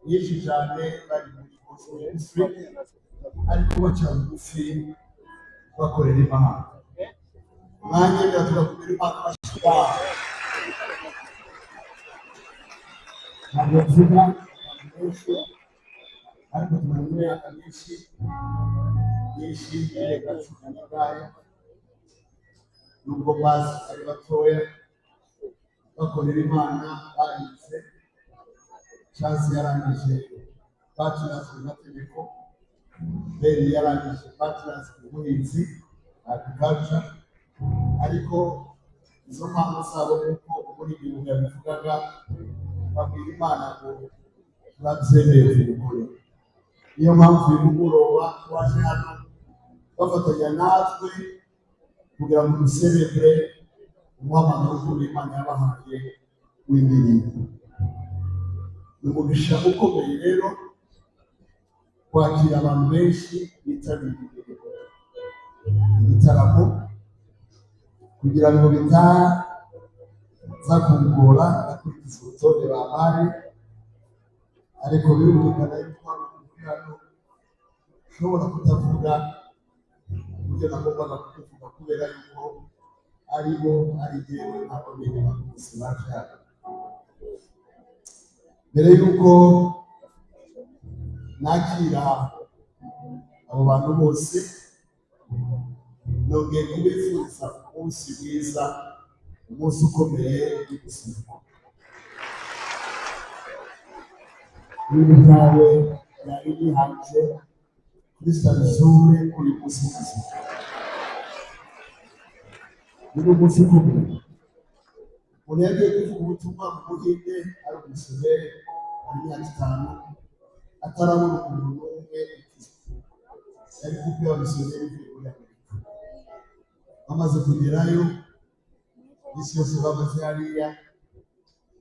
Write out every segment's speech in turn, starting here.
nyinshi cyane bari muri ministry ariko baca bugufi bakorera Imana. Mwanya ndavuga kubera Imana bashira ntabwo mvuga benshi ariko tumenye myinshi reka tuganire nubwo bazi ari batoya bakorera Imana bayize Chance yarangije bachelors mu mategeko, Ben yarangije bachelors mu buhinzi agriculture, ariko izo mpano zabo nuko muri ibintu yabivugaga babwira Imana ngo turabyemeye gukora. Niyo mpamvu uyu mugoroba waje hano bafatanya natwe kugira ngo duserebure umuhamagaro w'Imana yabahaye w'indirimbo. Umugisha ukomeye rero kwakira abantu benshi bitabiriye igitaramo kugira ngo bitaza kungora akurikiza urutonde bahaye, ariko birumvikana yuko hano ushobora kutavuga uburyo nagombaga kuvuga kubera yuko ari jyewe ntabwo mbere bakuzi baje hano. Mbere yuko nakira abo bantu bose nongeye kubifuriza umunsi mwiza, umunsi ukomeye w'ubuzima. Ibintu byawe byari bihanze kuri Sarizure kuri munsi mwiza. Ni umunsi ukomeye. Umuntu yagiye kuvuga ubutumwa mu Buhinde ari umusore imyaka 5 atarabona umuntu n'umwe yari kubwira abasore muri Amerika. Bamaze kugerayo isi yose bamaze hariya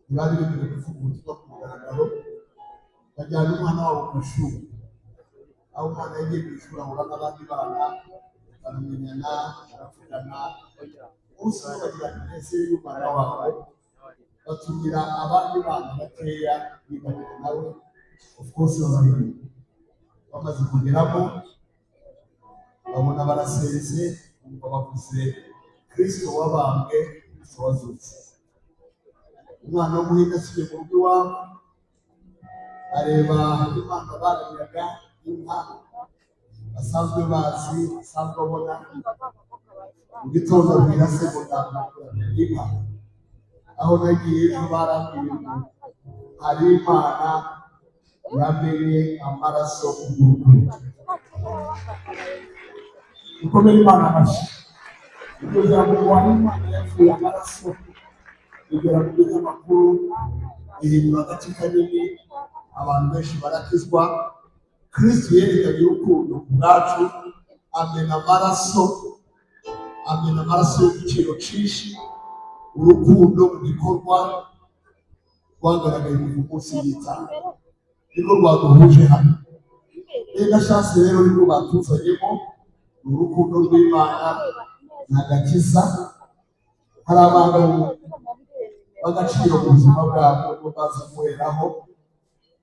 ntibari bemerewe kuvuga ubutumwa ku mugaragaro, bajyana umwana wabo ku ishuri. Aho umwana yagiye ku ishuri ahura n'abandi bana baramenyana baravugana bose bagira ese y'umwana wabo, batumira abandi bana bakeya biganira nawe of course babiri. Bamaze kugeramo babona baraseze umva bavuze Kristo wabambwe, Kristo wazutse. Umwana w'umuhinde asubiye mu rugo iwabo areba Imana baramyaga inka asanzwe bazi asanzwe abona. Mu gitondo abwira se ngo ndamukura inka, aho nagiye ejo barambwiye ngo hari Imana yamenye amaraso y'urukundo. Ukomere Imana amashyi. Iryo jambo ngo hari Imana yavuye amaraso rigera mu binyamakuru rihindura agace kanini, abantu benshi barakizwa. Kristo yerekanye urukundo ku bwacu, amena amaraso y'igiciro cyinshi. Urukundo mu gikorwa rwagaragaye mu munsi y'itanu niko rwaduhuje hano. Reka Chance rero niko batuzanyemo urukundo rw'Imana n'agakiza. Hari abantu bagaciro mu buzima bwabo baza guheraho.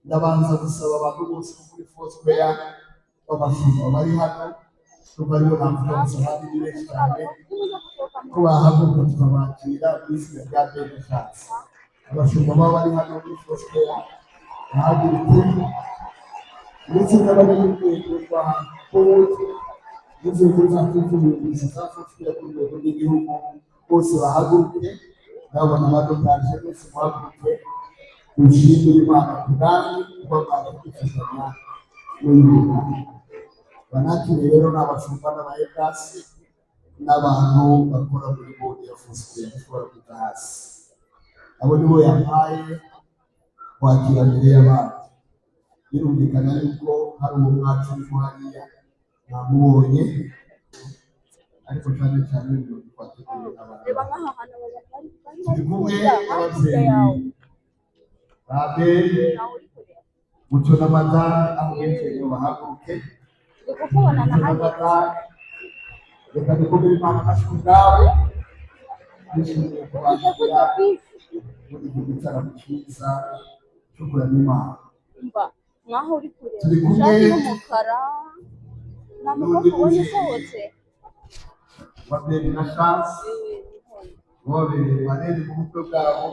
Ndabanza gusaba abantu bose muri Foursquare babashumba bari hano bariho navuga abandi benshi cyane ko bahaguruka tukabakira mu izina rya Ben Chance. Abashumba baba bari hano muri Foursquare bahaguruke, ndetse n'abari mu rwego rwa polisi n'inzego z'ubuyobozi za Foursquare ku rwego rw'igihugu bose bahaguruke. Ndabona abadotaje bose bahaguruke dushimire Imana kandi kuba baje kwifashanya n'Imana. Banakire rero n'abashumba n'abayekasi n'abantu bakora muri bodi ya Foursquare bashobora kuja hasi. Abo nibo yampaye kwakira mbere y'abandi. Birumvikana yuko hari uwo mwacu uri hariya namubonye, ariko cyane cyane twateguye n'abandi. Turi kumwe n'ababyeyi Babeli Mucyo na Madame aho benshi bahaguruke. Reka dukomere Imana amashyi ubwawe. Twishimiye kubakira muri iki gitaramo cyiza cyo kuramya Imana. mba nkaho uri kureba ishati y'umukara nta mukobwa ubonye usohotse wabyeyi na chance bobe barebe mu bukwe bwabo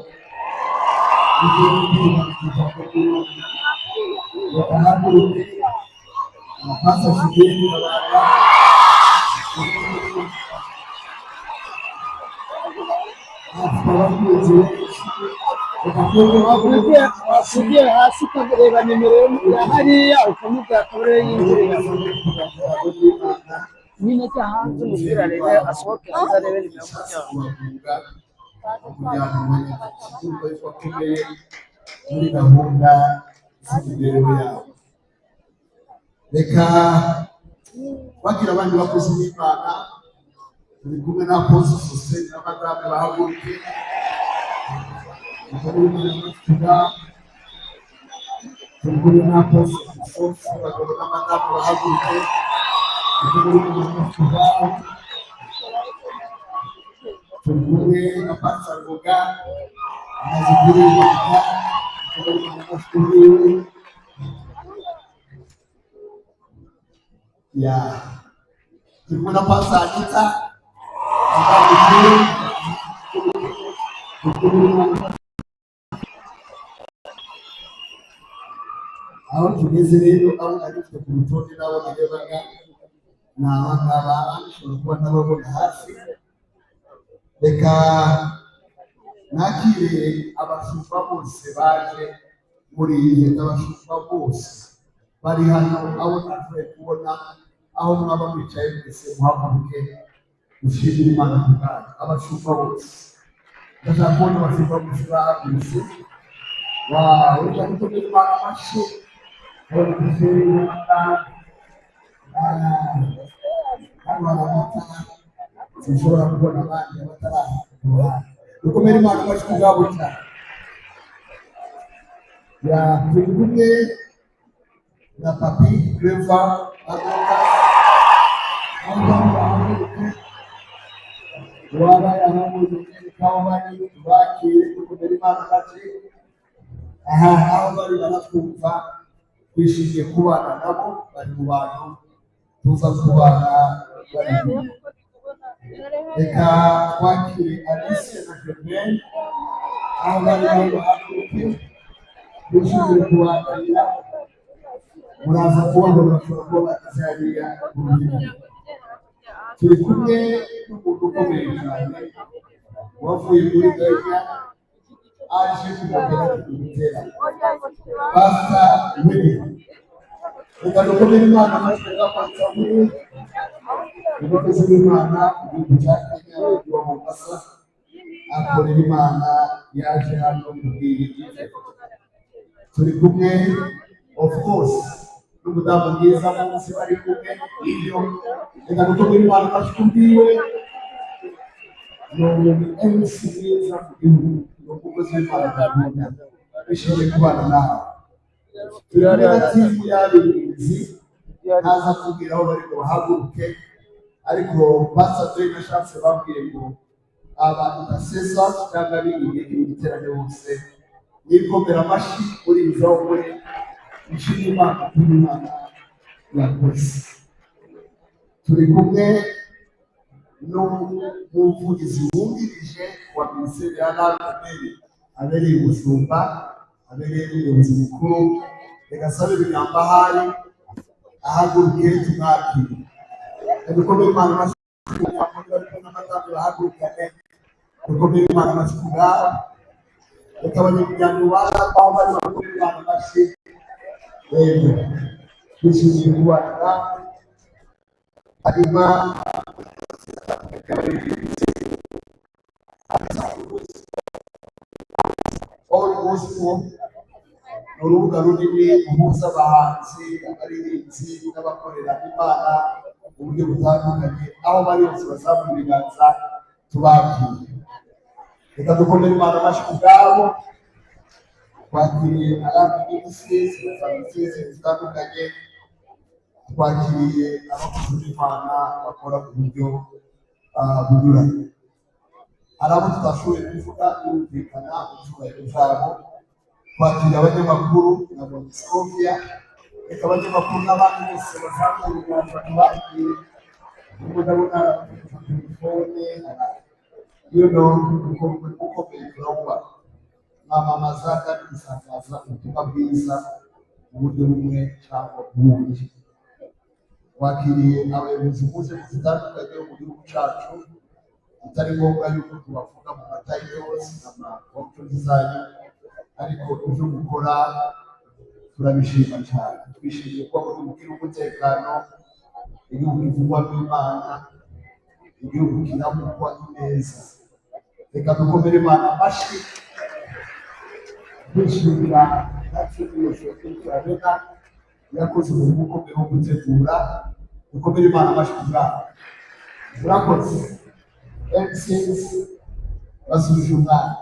bakahaguruke amapasi ashigeni abana ugiye hasi ukareba nimero ya hariya ukamubwira akabure yinjirira nyine cya hanze umupira arebe asohoke hanze arebe nimero muri gahunda z'imibereho yabo. Reka bagira abandi bakozi b'Imana turi kumwe na Apostle Sosthene na Madame bahaguruke turi kumwe na Apostle Sosthene abagabo na Madame bahaguruke turi kumwe na Pastor Ngoga amaze kuririmba ya turi kumwe na Pastor Anita aho tugeze rero aho arifite ku rutonde nabo narebaga ni abangaba bashobora kuba n'ababona hafi. Reka nakire abashumba bose baje muri iyi leta, abashumba bose bari hano abo navuye kubona aho mwaba mwicaye mwese muhaguruke dushimire Imana ku bwanyu. Abashumba bose ndashaka kubona abashumba bose bahagurutse. Wawe reka dukomere Imana amashyi hano amatara sinshobora kubona abandi abataraha dukomere Imana amashyi ubwabo cyane. Turi kumwe na Papi Clever Adoka waba yahamuye kawa bari bakire dukomere Imana amashyi. Aho bari baratwumva twishimiye kubana nabo, bari mu bantu tuza kubana bari. Reka twakire Alice na Germaine aho bari bahaguruke twishimiye kubaganira. Muraza kubabona bashobora kuba bageze hariya ku rubyiniro. Turi kumwe n'umuntu ukomeye cyane wavuye muri Kenya aje kugera ku gitera Pastor William. Reka dukomere Imana amashyi ya Pastor William umukozi w'Imana igihugu cya Kenya wa Mombasa akorera Imana yaje hano kubwira igitego. Turi kumwe of course n'umudamu mwiza munsi bari kumwe iyo. Reka dukomere Imana amashyi kubwiwe ni MC mwiza mu gihugu umukozi w'Imana gahunda bishimiye kubana nawe. Turi kumwe na timu y'abarinzi ntaza kubwira aho bari ngo bahaguruke, ariko Pastor na Chance babwiye ngo aba intercessors cyangwa bigiye igiterane bose nikomera amashyi muri izo muri nshimira Imana kuri Imana yakoze. Turi kumwe n'umuvugizi wungirije wa Minisiteri ya Naberi abereye umushumba abereye n'umuyobozi mukuru. Reka sabe Binyambahari ahaguruke tumwakire. Dukomere Imana amashyi n'amagambo bahagurukane. Dukomere Imana amashyi kubwabo. Reka abanyamuryango baza aho bari bakomere Imana amashyi. Twishimiye kubana nawe. Hanyuma all gospel ni urubuga runini ruhuza abahanzi abaririmbyi n'abakorera Imana mu buryo butandukanye, aho bari bose bazamura ibiganza tubakire. Reka dukomere Imana amashyi ubwabo. Twakiriye abandi ministries na services zitandukanye, twakiriye abakozi b'Imana bakora ku buryo bunyuranye. Hari abo tutashoboye kuvuga birumvikana mu cyubahiro cyabo, kwakira abanyamakuru na Scovia, reka abanyamakuru n'abandi bose bazamuye abantu bagiye ndabona telefone ukomeye kurawuba mwamamaza kandi gusakaza ubutumwa bwiza mu buryo bumwe cyangwa ubundi. Wakiriye abayobozi muze zitandukanye mu gihugu cyacu, bitari ngombwa yuko tubavuga mu matayi yose n'amakonti zanyu, ariko ibyo gukora turabishima cyane. Twishimiye kuba muri mugira umutekano, igihugu kivugwa n'Imana, igihugu kiramukwa neza. Reka dukomere Imana amashyi twishimira natwe turabona yakoze umurimo ukomeye wo gutegura. Dukomere Imana amashyi bwabo. Murakoze MCs basubije umwanya.